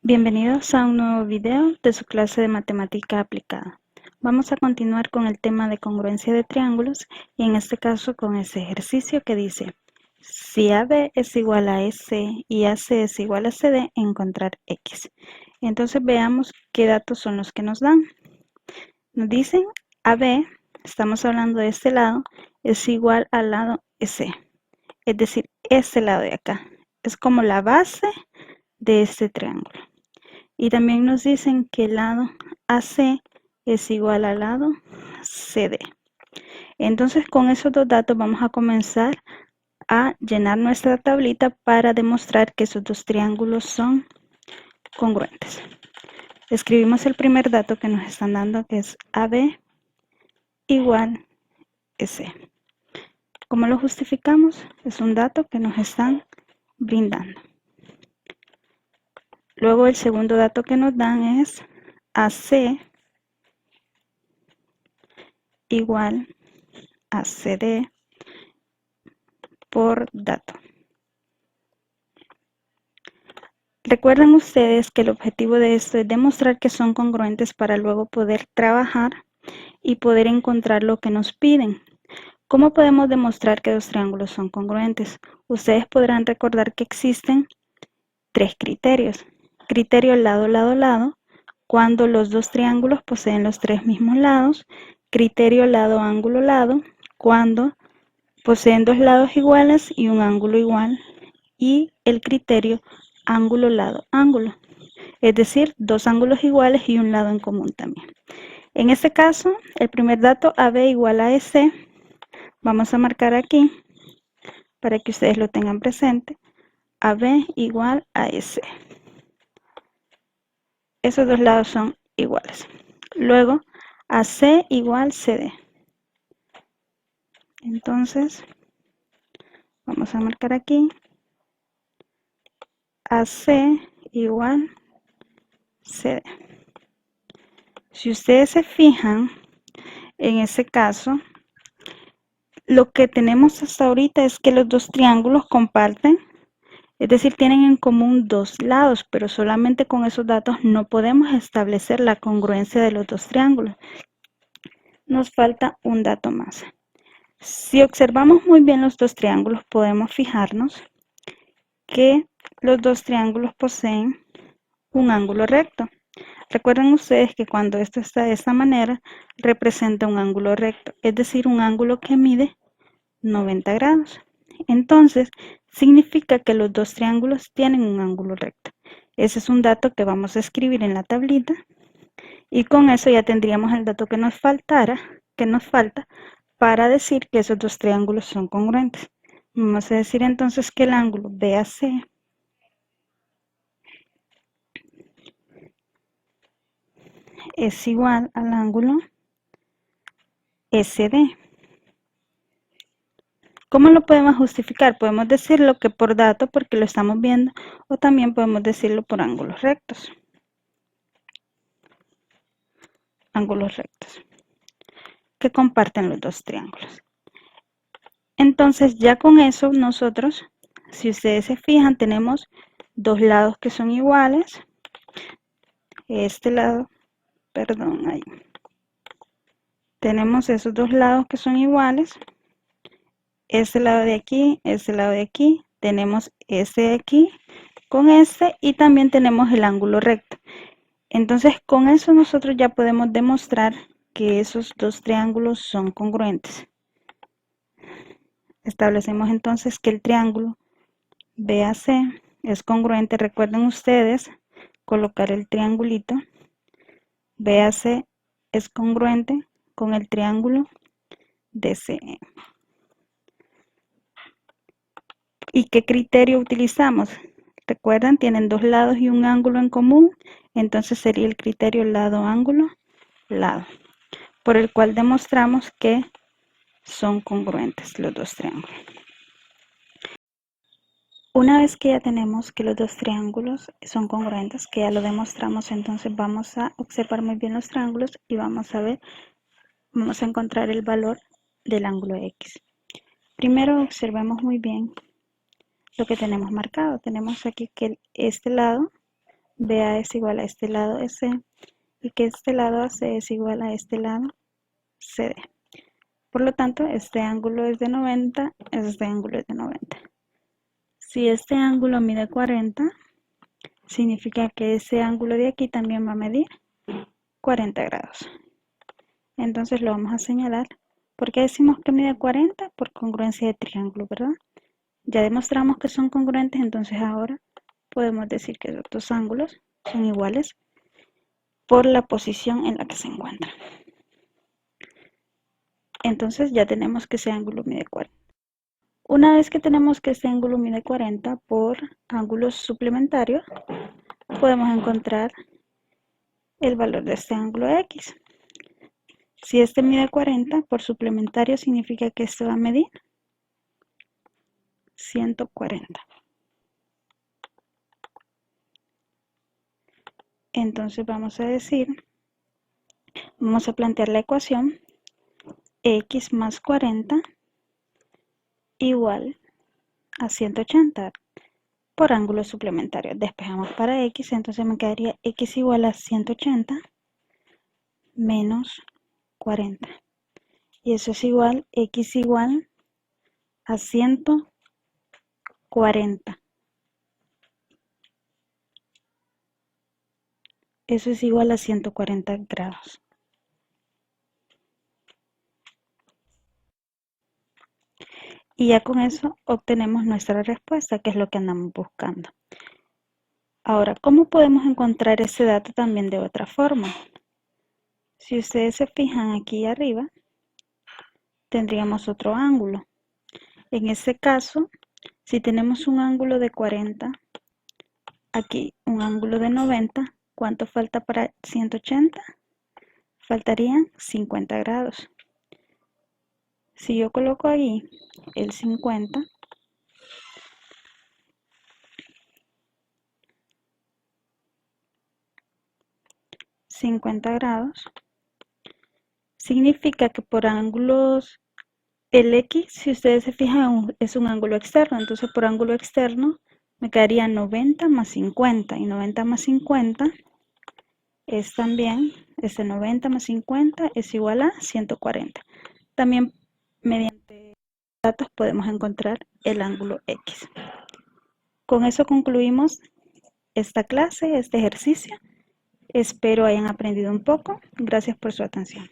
Bienvenidos a un nuevo video de su clase de matemática aplicada. Vamos a continuar con el tema de congruencia de triángulos y en este caso con ese ejercicio que dice: si AB es igual a EC y AC es igual a CD, encontrar X. Entonces veamos qué datos son los que nos dan. Nos dicen AB, estamos hablando de este lado, es igual al lado EC. Es decir, este lado de acá. Es como la base de este triángulo. Y también nos dicen que el lado AC es igual al lado CD. Entonces, con esos dos datos vamos a comenzar a llenar nuestra tablita para demostrar que esos dos triángulos son congruentes. Escribimos el primer dato que nos están dando, que es AB igual EC. ¿Cómo lo justificamos? Es un dato que nos están brindando. Luego el segundo dato que nos dan es AC igual a CD por dato. Recuerden ustedes que el objetivo de esto es demostrar que son congruentes para luego poder trabajar y poder encontrar lo que nos piden. ¿Cómo podemos demostrar que dos triángulos son congruentes? Ustedes podrán recordar que existen tres criterios. Criterio lado, lado, lado, cuando los dos triángulos poseen los tres mismos lados. Criterio lado, ángulo, lado, cuando poseen dos lados iguales y un ángulo igual. Y el criterio ángulo, lado, ángulo. Es decir, dos ángulos iguales y un lado en común también. En este caso, el primer dato AB igual a EC, vamos a marcar aquí para que ustedes lo tengan presente. AB igual a EC. Esos dos lados son iguales. Luego, AC igual CD. Entonces, vamos a marcar aquí. AC igual CD. Si ustedes se fijan, en ese caso, lo que tenemos hasta ahorita es que los dos triángulos comparten, es decir, tienen en común dos lados, pero solamente con esos datos no podemos establecer la congruencia de los dos triángulos. Nos falta un dato más. Si observamos muy bien los dos triángulos, podemos fijarnos que los dos triángulos poseen un ángulo recto. Recuerden ustedes que cuando esto está de esta manera, representa un ángulo recto, es decir, un ángulo que mide 90 grados. Entonces, significa que los dos triángulos tienen un ángulo recto. Ese es un dato que vamos a escribir en la tablita y con eso ya tendríamos el dato que nos falta para decir que esos dos triángulos son congruentes. Vamos a decir entonces que el ángulo BAC es igual al ángulo SD. ¿Cómo lo podemos justificar? Podemos decirlo que por dato porque lo estamos viendo, o también podemos decirlo por ángulos rectos. Ángulos rectos que comparten los dos triángulos. Entonces ya con eso nosotros, si ustedes se fijan, tenemos dos lados que son iguales. Este lado, perdón, ahí. Tenemos esos dos lados que son iguales. Este lado de aquí, este lado de aquí. Tenemos este de aquí con este y también tenemos el ángulo recto. Entonces con eso nosotros ya podemos demostrar que esos dos triángulos son congruentes. Establecemos entonces que el triángulo BAC es congruente. Recuerden ustedes colocar el triangulito. BAC es congruente con el triángulo DCE. ¿Y qué criterio utilizamos? Recuerdan, tienen dos lados y un ángulo en común. Entonces sería el criterio lado, ángulo, lado, por el cual demostramos que son congruentes los dos triángulos. Una vez que ya tenemos que los dos triángulos son congruentes, que ya lo demostramos, entonces vamos a observar muy bien los triángulos y vamos a ver, vamos a encontrar el valor del ángulo X. Primero observemos muy bien lo que tenemos marcado. Tenemos aquí que este lado BA es igual a este lado EC y que este lado AC es igual a este lado CD. Por lo tanto, este ángulo es de 90, este ángulo es de 90. Si este ángulo mide 40, significa que ese ángulo de aquí también va a medir 40 grados. Entonces lo vamos a señalar. ¿Por qué decimos que mide 40? Por congruencia de triángulo, ¿verdad? Ya demostramos que son congruentes, entonces ahora podemos decir que los dos ángulos son iguales por la posición en la que se encuentran. Entonces ya tenemos que ese ángulo mide 40. Una vez que tenemos que ese ángulo mide 40 por ángulos suplementarios, podemos encontrar el valor de este ángulo X. Si este mide 40 por suplementario, significa que este va a medir 140. Entonces vamos a plantear la ecuación X más 40 igual a 180 por ángulos suplementarios. Despejamos para X, entonces me quedaría X igual a 180 menos 40. Y eso es igual, X igual a 140. Eso es igual a 140 grados. Y ya con eso obtenemos nuestra respuesta, que es lo que andamos buscando. Ahora, ¿cómo podemos encontrar ese dato también de otra forma? Si ustedes se fijan aquí arriba, tendríamos otro ángulo. En este caso, si tenemos un ángulo de 40, aquí un ángulo de 90, ¿cuánto falta para 180? Faltarían 50 grados. Si yo coloco ahí el 50, grados, significa que por ángulos, el X, si ustedes se fijan, es un ángulo externo, entonces por ángulo externo me quedaría 90 más 50, y 90 más 50 es también, este 90 más 50 es igual a 140. También mediante datos podemos encontrar el ángulo X. Con eso concluimos esta clase, este ejercicio. Espero hayan aprendido un poco. Gracias por su atención.